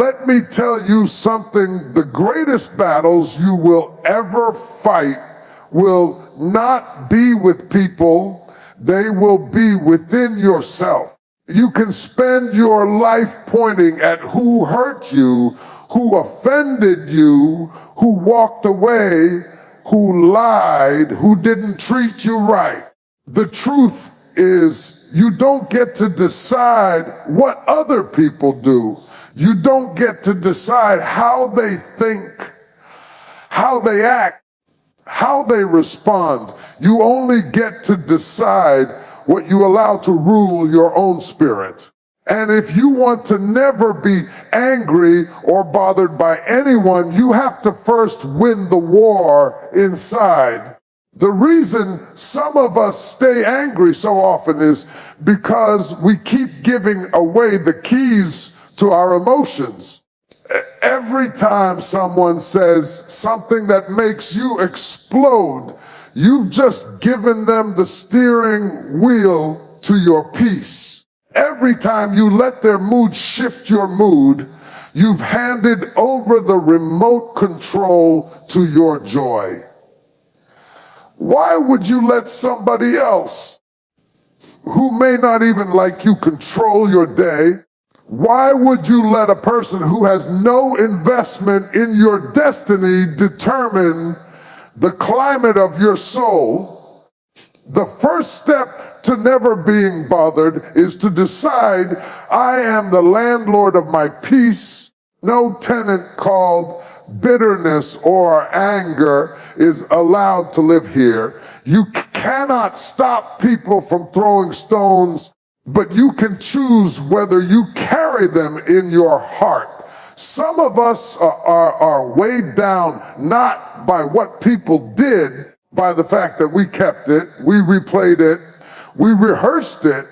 let me tell you something. The greatest battles you will ever fight will not be with people. They will be within yourself. You can spend your life pointing at who hurt you, who offended you, who walked away, who lied, who didn't treat you right. The truth is, you don't get to decide what other people do. You don't get to decide how they think, how they act, how they respond. You only get to decide what you allow to rule your own spirit. And if you want to never be angry or bothered by anyone, you have to first win the war inside. The reason some of us stay angry so often is because we keep giving away the keys to our emotions. Every time someone says something that makes you explode, you've just given them the steering wheel to your peace. Every time you let their mood shift your mood, you've handed over the remote control to your joy. Why would you let somebody else, who may not even like you, control your day? Why would you let a person who has no investment in your destiny determine the climate of your soul? The first step to never being bothered is to decide, I am the landlord of my peace. No tenant called bitterness or anger is allowed to live here. You cannot stop people from throwing stones, but you can choose whether you carry them in your heart. Some of us are weighed down not by what people did, by the fact that we kept it, we replayed it, we rehearsed it,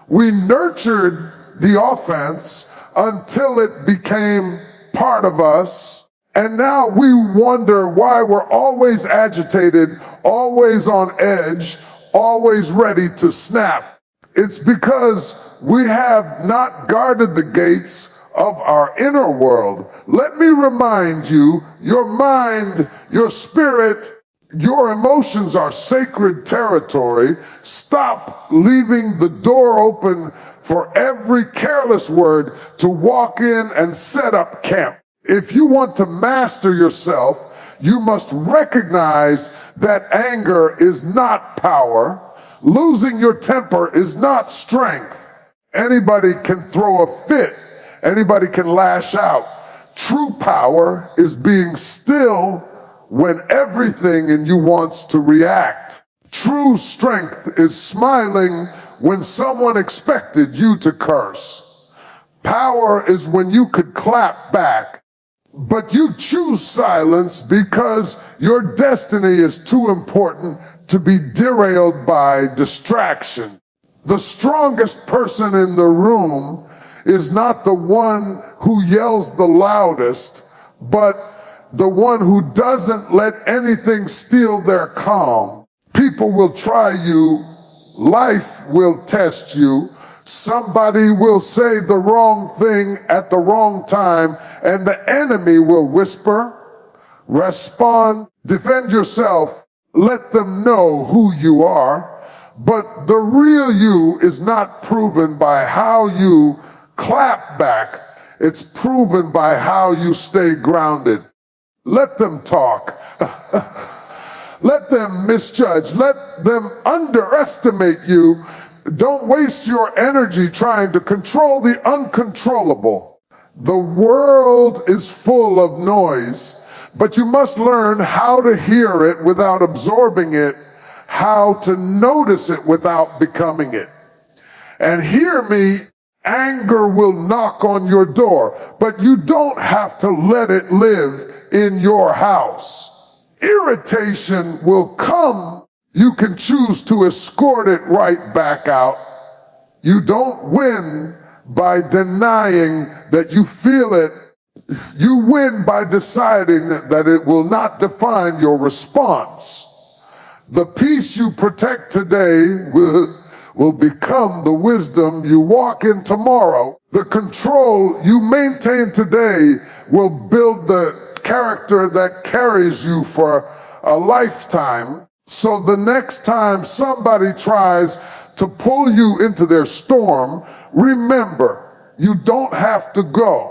we nurtured the offense until it became part of us. And now we wonder why we're always agitated, always on edge, always ready to snap. It's because we have not guarded the gates of our inner world. Let me remind you, your mind, your spirit, your emotions are sacred territory. Stop leaving the door open for every careless word to walk in and set up camp. If you want to master yourself, you must recognize that anger is not power. Losing your temper is not strength. Anybody can throw a fit. Anybody can lash out. True power is being still when everything in you wants to react. True strength is smiling when someone expected you to curse. Power is when you could clap back, but you choose silence because your destiny is too important to be derailed by distraction. The strongest person in the room is not the one who yells the loudest, but the one who doesn't let anything steal their calm. People will try you. Life will test you. Somebody will say the wrong thing at the wrong time, and the enemy will whisper, respond, defend yourself, let them know who you are. But the real you is not proven by how you clap back. It's proven by how you stay grounded. Let them talk. Let them misjudge. Let them underestimate you. Don't waste your energy trying to control the uncontrollable. The world is full of noise, but you must learn how to hear it without absorbing it, how to notice it without becoming it. And hear me, anger will knock on your door, but you don't have to let it live in your house. Irritation will come. You can choose to escort it right back out. You don't win by denying that you feel it. You win by deciding that it will not define your response. The peace you protect today will become the wisdom you walk in tomorrow. The control you maintain today will build the character that carries you for a lifetime. So the next time somebody tries to pull you into their storm, remember, you don't have to go.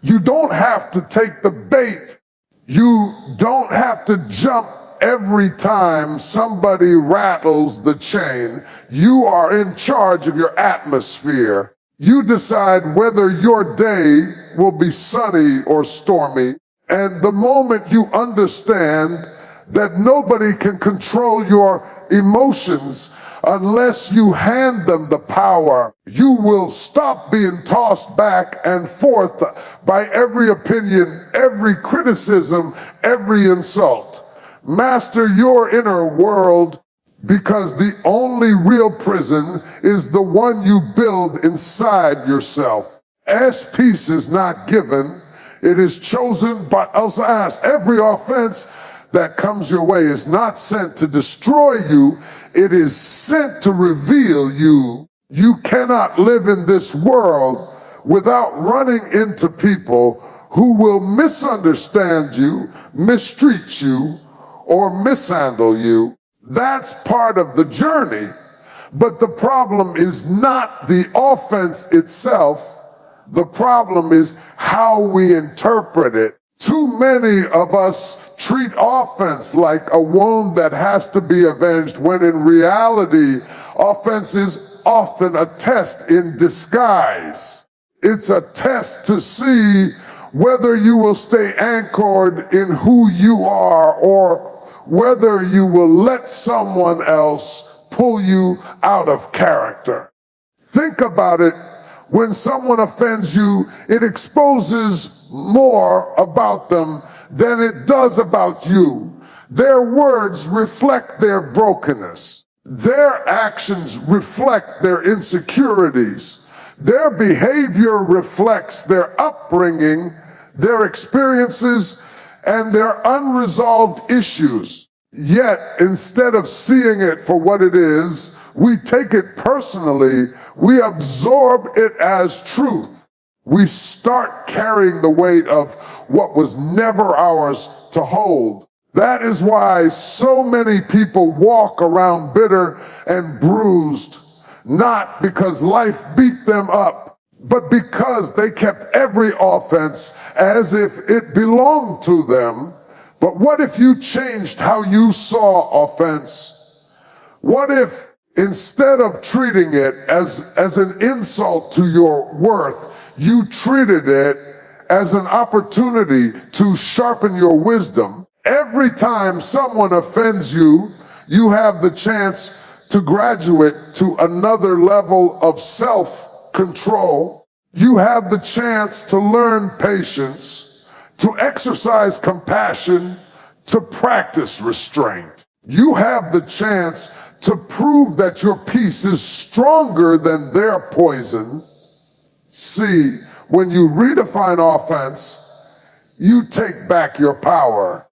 You don't have to take the bait. You don't have to jump every time somebody rattles the chain. You are in charge of your atmosphere. You decide whether your day will be sunny or stormy. And the moment you understand that nobody can control your emotions unless you hand them the power, you will stop being tossed back and forth by every opinion, every criticism, every insult. Master your inner world, because the only real prison is the one you build inside yourself. As peace is not given, it is chosen. But also ask, every offense that comes your way is not sent to destroy you, it is sent to reveal you. You cannot live in this world without running into people who will misunderstand you, mistreat you, or mishandle you. That's part of the journey. But the problem is not the offense itself. The problem is how we interpret it. Too many of us treat offense like a wound that has to be avenged, when in reality, offense is often a test in disguise. It's a test to see whether you will stay anchored in who you are, or whether you will let someone else pull you out of character. Think about it. When someone offends you, it exposes more about them than it does about you. Their words reflect their brokenness. Their actions reflect their insecurities. Their behavior reflects their upbringing, their experiences, and their unresolved issues. Yet, instead of seeing it for what it is, we take it personally. We absorb it as truth. We start carrying the weight of what was never ours to hold. That is why so many people walk around bitter and bruised, not because life beat them up, but because they kept every offense as if it belonged to them. But what if you changed how you saw offense? What if instead of treating it as an insult to your worth, you treated it as an opportunity to sharpen your wisdom? Every time someone offends you, you have the chance to graduate to another level of self-control. You have the chance to learn patience, to exercise compassion, to practice restraint. You have the chance to prove that your peace is stronger than their poison. See, when you redefine offense, you take back your power.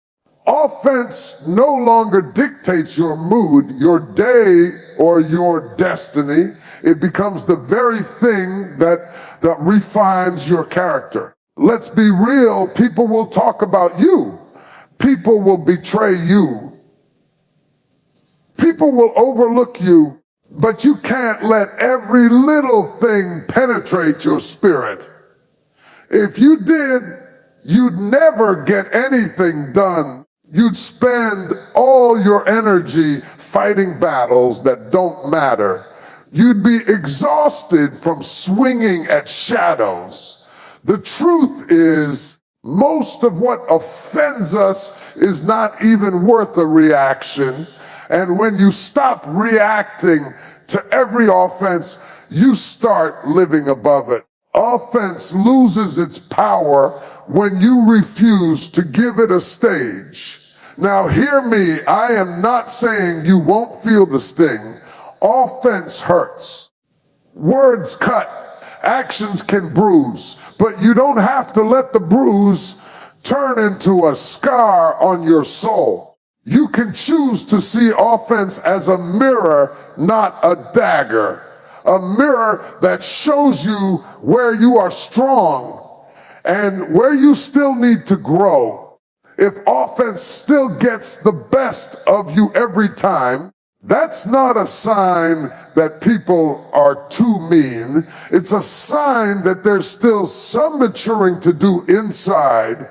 Offense no longer dictates your mood, your day, or your destiny. It becomes the very thing that refines your character. Let's be real, people will talk about you. People will betray you. People will overlook you, but you can't let every little thing penetrate your spirit. If you did, you'd never get anything done. You'd spend all your energy fighting battles that don't matter. You'd be exhausted from swinging at shadows. The truth is, most of what offends us is not even worth a reaction. And when you stop reacting to every offense, you start living above it. Offense loses its power when you refuse to give it a stage. Now hear me, I am not saying you won't feel the sting. Offense hurts. Words cut. Actions can bruise. But you don't have to let the bruise turn into a scar on your soul. You can choose to see offense as a mirror, not a dagger. a mirror that shows you where you are strong and where you still need to grow. If offense still gets the best of you every time, that's not a sign that people are too mean. It's a sign that there's still some maturing to do inside.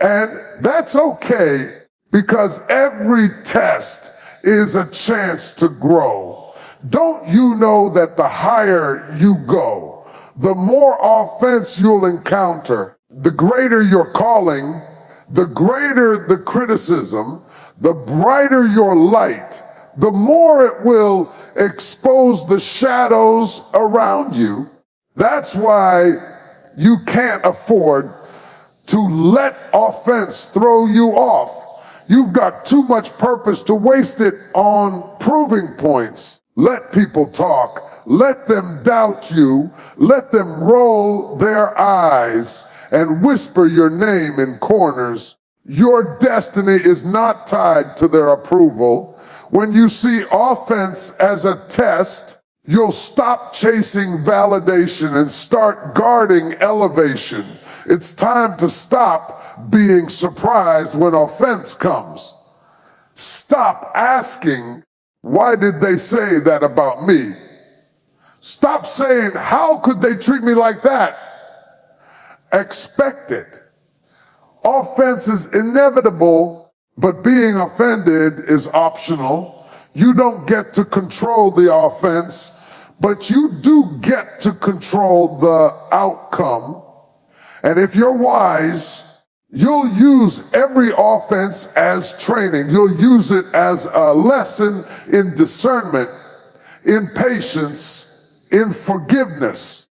And that's okay, because every test is a chance to grow. Don't you know that the higher you go, the more offense you'll encounter, the greater your calling, the greater the criticism, the brighter your light, the more it will expose the shadows around you. That's why you can't afford to let offense throw you off. You've got too much purpose to waste it on proving points. Let people talk. Let them doubt you. Let them roll their eyes and whisper your name in corners. Your destiny is not tied to their approval. When you see offense as a test, you'll stop chasing validation and start guarding elevation. It's time to stop being surprised when offense comes. Stop asking, why did they say that about me? Stop saying, how could they treat me like that? Expect it. Offense is inevitable, but being offended is optional. You don't get to control the offense, but you do get to control the outcome. And if you're wise, you'll use every offense as training. You'll use it as a lesson in discernment, in patience, in forgiveness.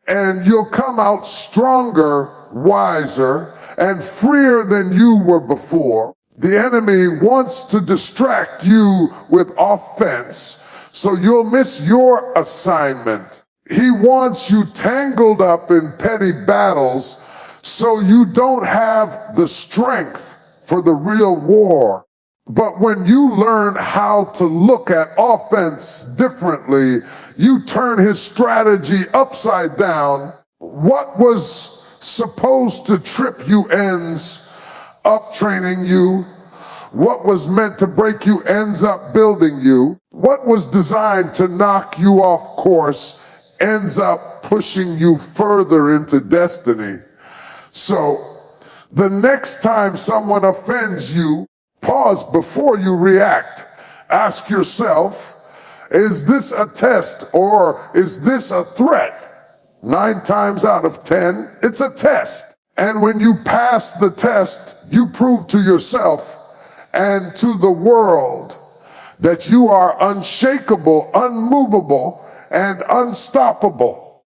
And you'll come out stronger, wiser, and freer than you were before. The enemy wants to distract you with offense, so you'll miss your assignment. He wants you tangled up in petty battles so you don't have the strength for the real war. But when you learn how to look at offense differently, you turn his strategy upside down. What was supposed to trip you ends up training you. What was meant to break you ends up building you. What was designed to knock you off course ends up pushing you further into destiny. So the next time someone offends you, pause before you react. Ask yourself, is this a test or is this a threat? 9 times out of 10, it's a test. And when you pass the test, you prove to yourself and to the world that you are unshakable, unmovable, and unstoppable.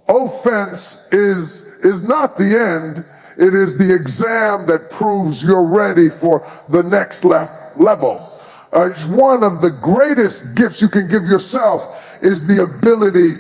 Offense is not the end. It is the exam that proves you're ready for the next level. One of the greatest gifts you can give yourself is the ability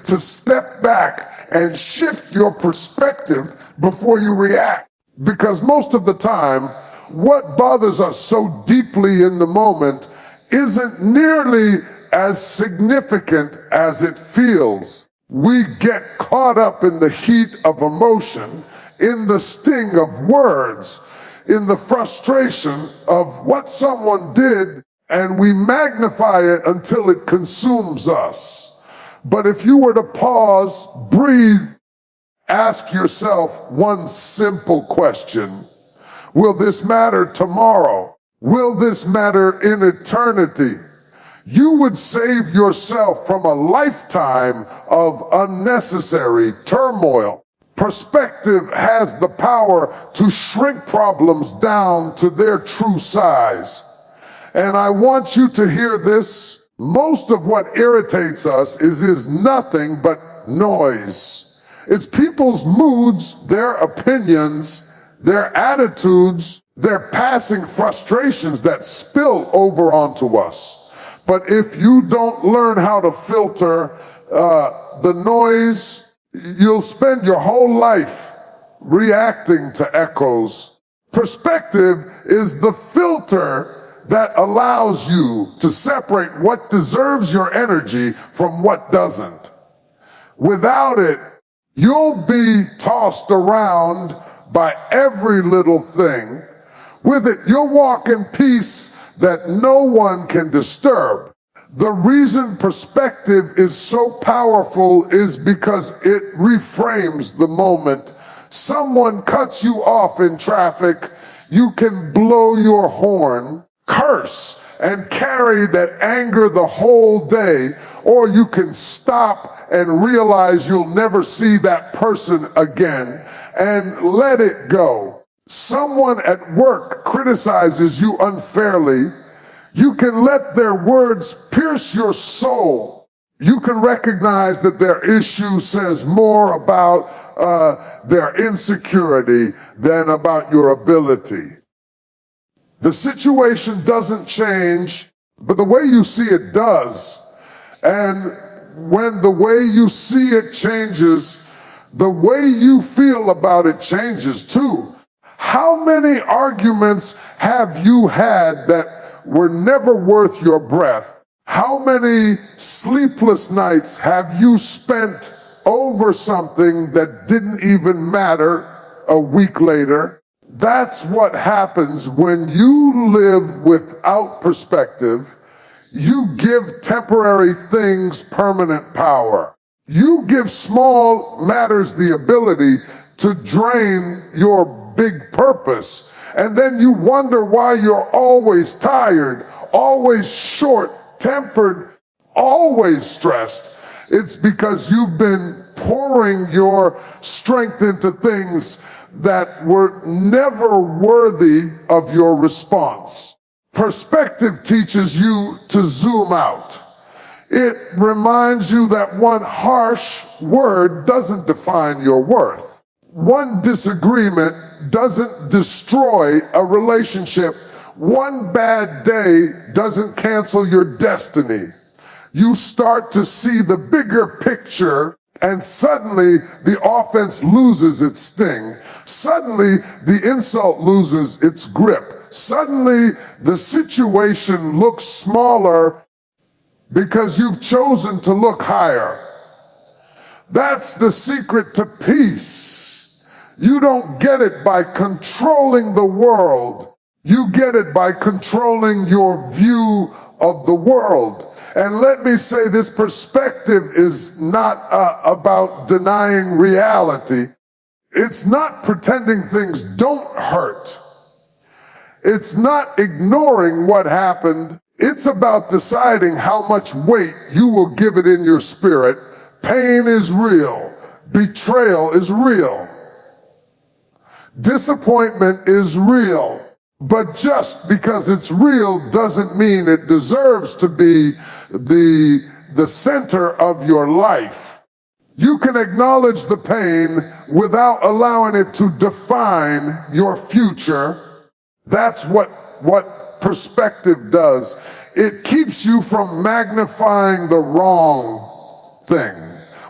to step back and shift your perspective before you react. Because most of the time, what bothers us so deeply in the moment isn't nearly as significant as it feels. We get caught up in the heat of emotion, in the sting of words, in the frustration of what someone did, and we magnify it until it consumes us. But if you were to pause, breathe, ask yourself one simple question. Will this matter tomorrow? Will this matter in eternity? You would save yourself from a lifetime of unnecessary turmoil. Perspective has the power to shrink problems down to their true size. And I want you to hear this. Most of what irritates us is nothing but noise. It's people's moods, their opinions, their attitudes, their passing frustrations that spill over onto us. But if you don't learn how to filter the noise, you'll spend your whole life reacting to echoes. Perspective is the filter that allows you to separate what deserves your energy from what doesn't. Without it, you'll be tossed around by every little thing. With it, you'll walk in peace that no one can disturb. The reason perspective is so powerful is because it reframes the moment. Someone cuts you off in traffic, you can blow your horn, curse, and carry that anger the whole day, or you can stop and realize you'll never see that person again and let it go. Someone at work criticizes you unfairly. You can let their words pierce your soul. You can recognize that their issue says more about their insecurity than about your ability. The situation doesn't change, but the way you see it does. And when the way you see it changes, the way you feel about it changes too. How many arguments have you had that were never worth your breath? How many sleepless nights have you spent over something that didn't even matter a week later? That's what happens when you live without perspective. You give temporary things permanent power. You give small matters the ability to drain your big purpose. And then you wonder why you're always tired, always short-tempered, always stressed. It's because you've been pouring your strength into things that were never worthy of your response. Perspective teaches you to zoom out. It reminds you that one harsh word doesn't define your worth. One disagreement doesn't destroy a relationship. One bad day doesn't cancel your destiny. You start to see the bigger picture, and suddenly the offense loses its sting. Suddenly the insult loses its grip. Suddenly the situation looks smaller because you've chosen to look higher. That's the secret to peace. You don't get it by controlling the world. You get it by controlling your view of the world. And let me say, this perspective is not about denying reality. It's not pretending things don't hurt. It's not ignoring what happened. It's about deciding how much weight you will give it in your spirit. Pain is real. Betrayal is real. Disappointment is real. But just because it's real doesn't mean it deserves to be the center of your life. You can acknowledge the pain without allowing it to define your future. That's what perspective does. It keeps you from magnifying the wrong thing.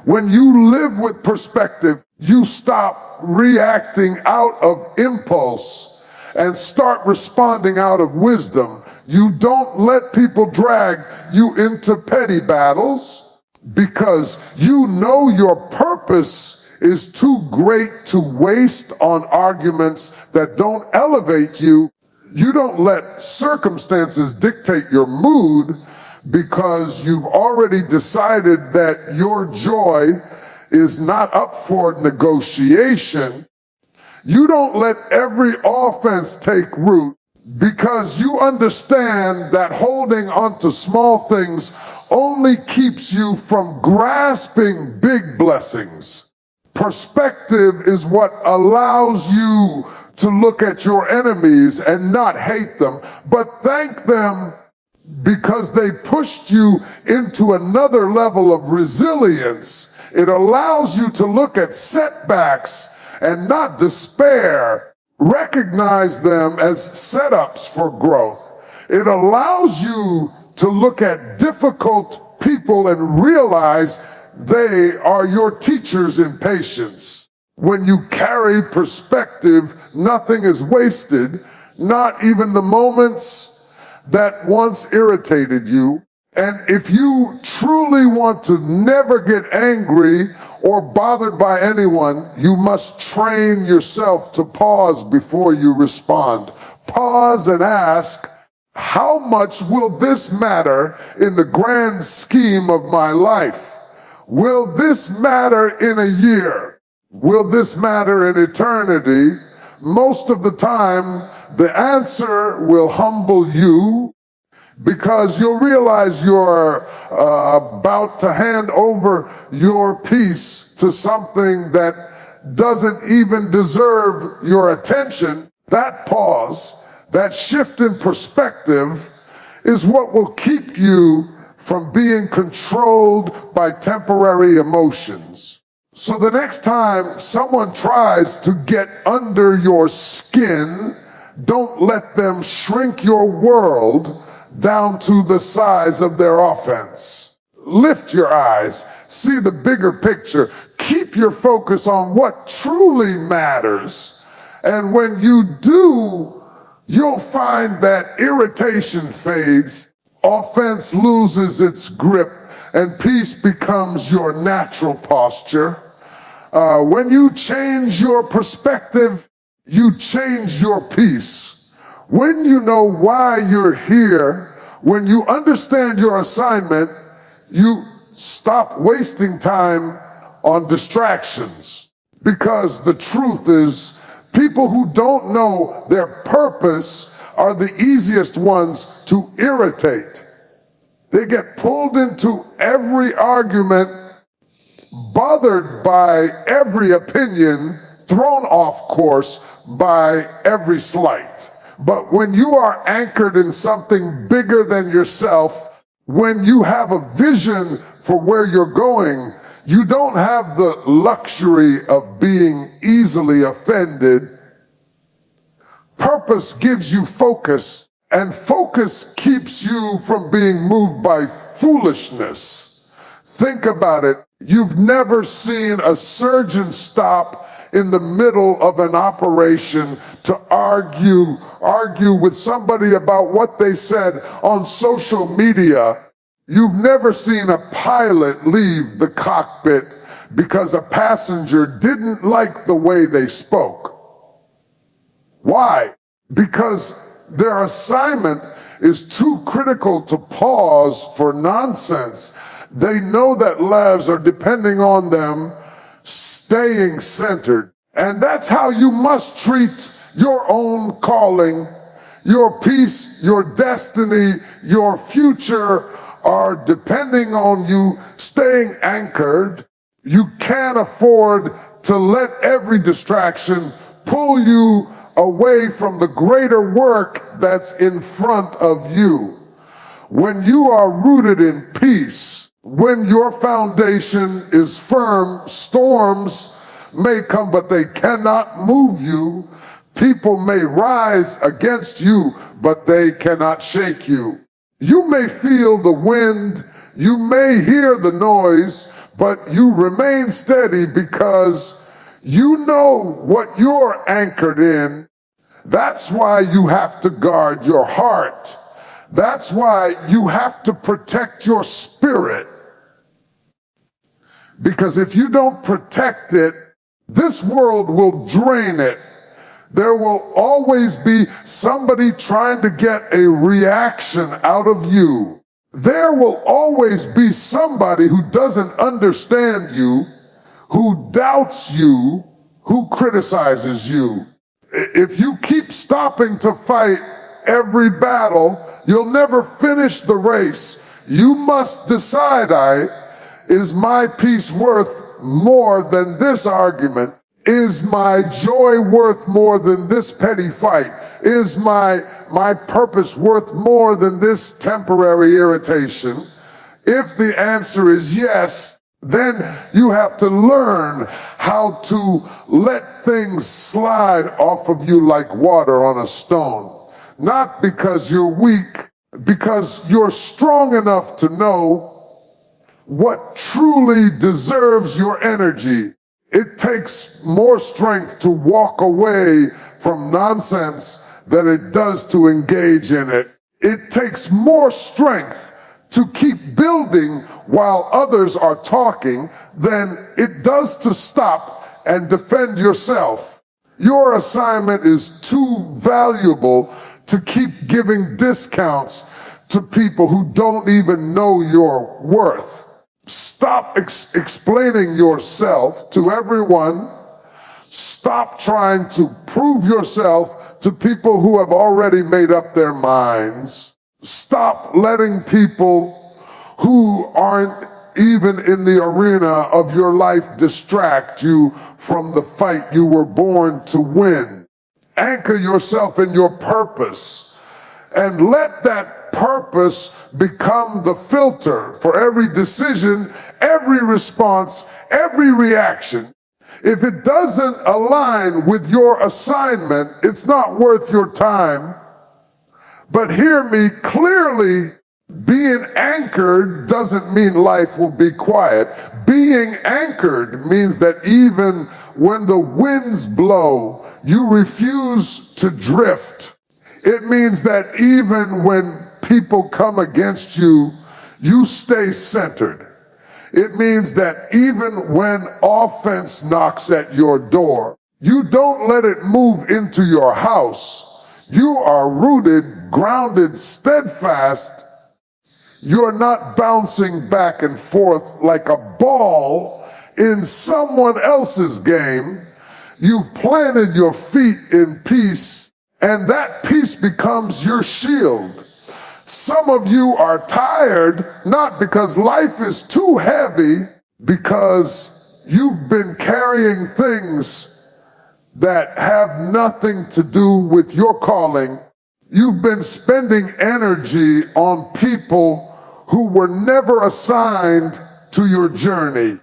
When you live with perspective, you stop reacting out of impulse and start responding out of wisdom. You don't let people drag you into petty battles because you know your purpose is too great to waste on arguments that don't elevate you. You don't let circumstances dictate your mood because you've already decided that your joy is not up for negotiation. You don't let every offense take root because you understand that holding on to small things only keeps you from grasping big blessings. Perspective is what allows you to look at your enemies and not hate them, but thank them because they pushed you into another level of resilience. It allows you to look at setbacks and not despair. Recognize them as setups for growth. It allows you to look at difficult people and realize they are your teachers in patience. When you carry perspective, nothing is wasted, not even the moments that once irritated you. And if you truly want to never get angry or bothered by anyone, you must train yourself to pause before you respond. Pause and ask, how much will this matter in the grand scheme of my life? Will this matter in a year? Will this matter in eternity? Most of the time, the answer will humble you, because you'll realize you're about to hand over your peace to something that doesn't even deserve your attention. That pause, that shift in perspective, is what will keep you from being controlled by temporary emotions. So the next time someone tries to get under your skin, don't let them shrink your world down to the size of their offense. Lift your eyes, see the bigger picture, keep your focus on what truly matters. And when you do, you'll find that irritation fades, offense loses its grip, and peace becomes your natural posture. When you change your perspective, you change your peace. When you know why you're here, when you understand your assignment, you stop wasting time on distractions. Because the truth is, people who don't know their purpose are the easiest ones to irritate. They get pulled into every argument, bothered by every opinion, thrown off course by every slight. But when you are anchored in something bigger than yourself, when you have a vision for where you're going, you don't have the luxury of being easily offended. Purpose gives you focus, and focus keeps you from being moved by foolishness. Think about it. You've never seen a surgeon stop in the middle of an operation to argue with somebody about what they said on social media. You've never seen a pilot leave the cockpit because a passenger didn't like the way they spoke. Why? Because their assignment is too critical to pause for nonsense. They know that lives are depending on them staying centered. And that's how you must treat your own calling. Your peace, your destiny, your future are depending on you staying anchored. You can't afford to let every distraction pull you away from the greater work that's in front of you. When you are rooted in peace, when your foundation is firm, storms may come, but they cannot move you. People may rise against you, but they cannot shake you. You may feel the wind, you may hear the noise, but you remain steady because you know what you're anchored in. That's why you have to guard your heart. That's why you have to protect your spirit. Because if you don't protect it, this world will drain it. There will always be somebody trying to get a reaction out of you. There will always be somebody who doesn't understand you, who doubts you, who criticizes you. If you keep stopping to fight every battle, you'll never finish the race. You must decide, is my peace worth more than this argument? Is my joy worth more than this petty fight? Is my purpose worth more than this temporary irritation? If the answer is yes, then you have to learn how to let things slide off of you like water on a stone. Not because you're weak, because you're strong enough to know what truly deserves your energy. It takes more strength to walk away from nonsense than it does to engage in it. It takes more strength to keep building while others are talking than it does to stop and defend yourself. Your assignment is too valuable to keep giving discounts to people who don't even know your worth. Stop explaining yourself to everyone. Stop trying to prove yourself to people who have already made up their minds. Stop letting people who aren't even in the arena of your life distract you from the fight you were born to win. Anchor yourself in your purpose and let that purpose become the filter for every decision, every response, every reaction. If it doesn't align with your assignment, it's not worth your time. But hear me clearly, being anchored doesn't mean life will be quiet. Being anchored means that even when the winds blow, you refuse to drift. It means that even when people come against you, you stay centered. It means that even when offense knocks at your door, you don't let it move into your house. You are rooted, grounded, steadfast. You're not bouncing back and forth like a ball in someone else's game. You've planted your feet in peace, and that peace becomes your shield. Some of you are tired, not because life is too heavy, because you've been carrying things that have nothing to do with your calling. You've been spending energy on people who were never assigned to your journey.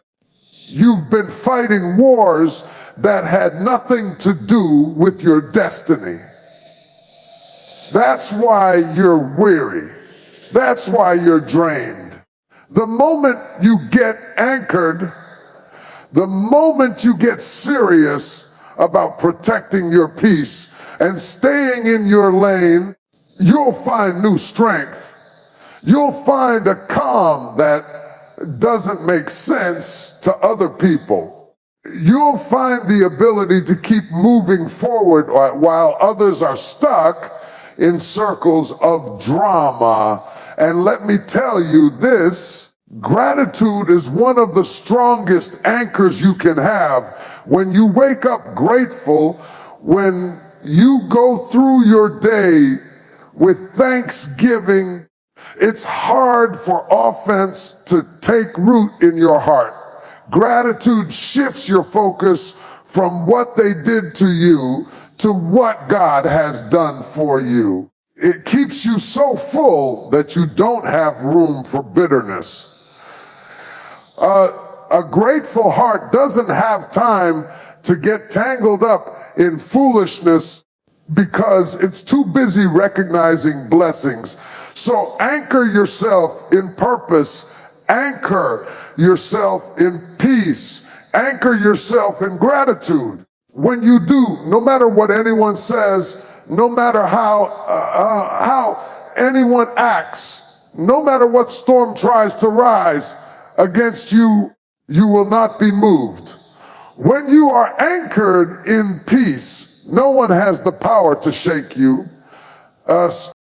You've been fighting wars that had nothing to do with your destiny. That's why you're weary. That's why you're drained. The moment you get anchored, the moment you get serious about protecting your peace and staying in your lane, you'll find new strength. You'll find a calm that doesn't make sense to other people. You'll find the ability to keep moving forward while others are stuck in circles of drama. And let me tell you this, gratitude is one of the strongest anchors you can have. When you wake up grateful, when you go through your day with thanksgiving, it's hard for offense to take root in your heart. Gratitude shifts your focus from what they did to you to what God has done for you. It keeps you so full that you don't have room for bitterness. A grateful heart doesn't have time to get tangled up in foolishness because it's too busy recognizing blessings. So anchor yourself in purpose, anchor yourself in peace, anchor yourself in gratitude. When you do, no matter what anyone says, no matter how anyone acts, no matter what storm tries to rise against you, you will not be moved. When you are anchored in peace, no one has the power to shake you.